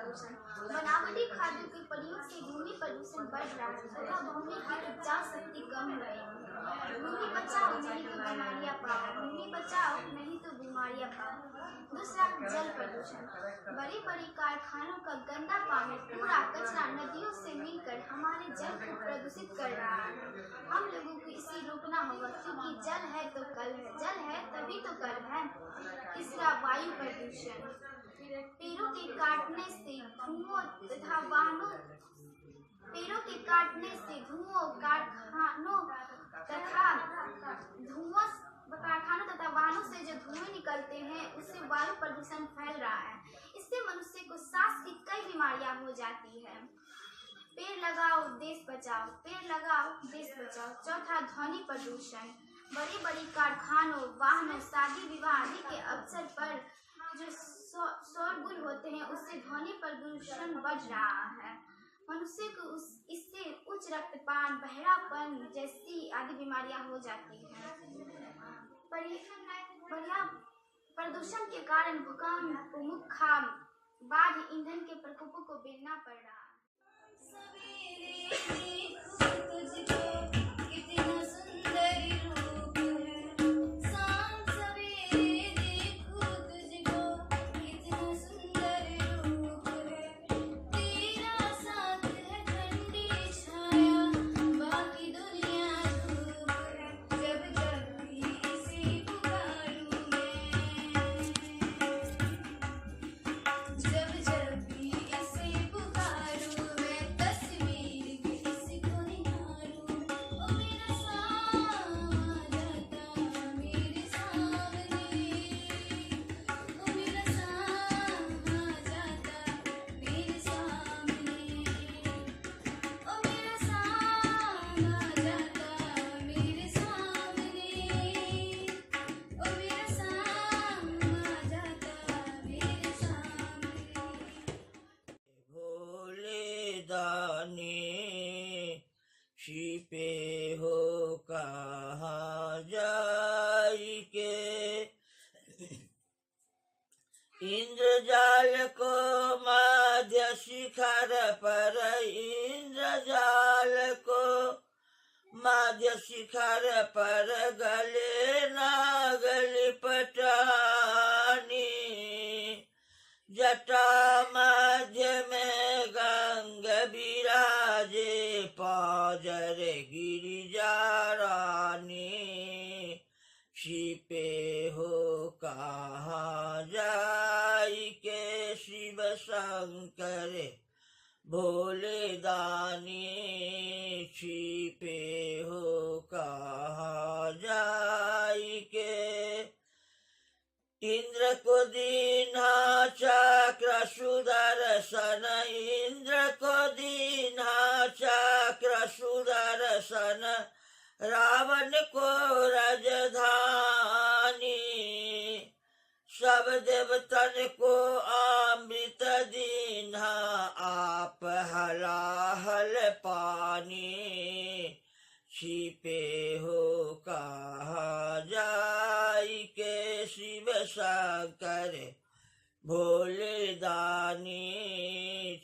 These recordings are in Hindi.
प्रदूषण। बनावटी खाद्यों के प्रयोग से भूमि प्रदूषण बढ़ रहा है तथा भूमि की उपजाऊ शक्ति कम हो रही है। भूमि बचाओ नहीं तो बीमारियां पाओ, भूमि बचाओ नहीं तो बीमारियां पाओ। दूसरा, जल प्रदूषण। बड़ी बड़ी कारखानों का गंदा पानी, कूड़ा कचरा नदियों से मिलकर हमारे जल को प्रदूषित कर रहा है। हम लोगों को इसे रोकना होगा, क्योंकि जल है तो कल है, जल है तभी तो कल है। तीसरा, वायु प्रदूषण। पेड़ों के काटने से धुओं तथा वाहनों तथा वाहनों से जो धुएं निकलते हैं उससे वायु प्रदूषण फैल रहा है। इससे मनुष्य को सांस की कई बीमारियां हो जाती है। पेड़ लगाओ देश बचाओ, पेड़ लगाओ देश बचाओ। चौथा, ध्वनि प्रदूषण। बड़ी बड़ी कारखानों, वाहनों, शादी विवाह आदि के अवसर पर जो शोरगुल होते हैं उससे ध्वनि प्रदूषण बढ़ रहा है। मनुष्य को इससे उच्च रक्तचाप, बहरापन जैसी आदि बीमारियां हो जाती हैं। प्रदूषण के कारण भूकंप, भूकंप, बाढ़, ईंधन के प्रकोपों को झेलना पड़ रहा है। छिपे हो कहाँ जाई के, इंद्रजाल को माध्य शिखर पर, इंद्रजाल को माध्य शिखर पर, गले नागल पटानी, जटा मध्य में गंग विराजे, पाजर गिरिजा रानी। छिपे हो कहाँ जाई के, शिव शंकर भोले दानी। छिपे हो कहाँ जाई के, इंद्र को दीन्हा चक्र सुदर्शन, इंद्र को दीन्हा चक्र सुदर्शन, रावण को राजधानी। सब देवतन को अमृत दीन्हा, आप हलाहल पानी। छिपे हो कहाँ जाई के, शिव शंकर भोले दानी।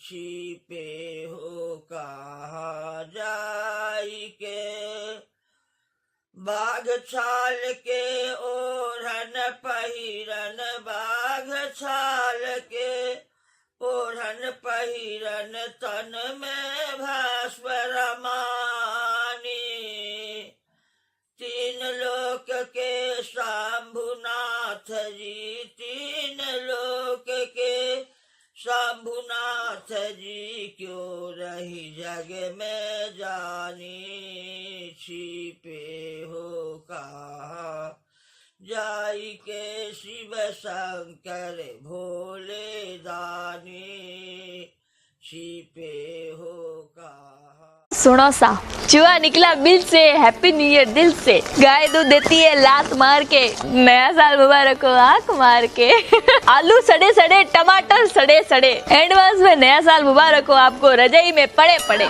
छिपे हो कहाँ जाई के, बाघ छाल के ओढ़न पहिरन, बाघ छाल के ओढ़न पहिरन, तन में भस्म रमानी। तीन लोक के शंभुनाथ जी, तीन लोक के शंभुनाथ जी, क्यों रही जग में जानी। छिपे हो कहाँ जाई के, शिव शंकर भोले दानी। छिपे हो कहाँ। सुनो सा, चूहा निकला बिल से, हैप्पी न्यू ईयर दिल से। गाय दूध देती है लात मार के, नया साल मुबारक हो आंख मार के। आलू सड़े सड़े, टमाटर सड़े सड़े, एडवांस में नया साल मुबारक हो आपको, रजाई में पड़े पड़े।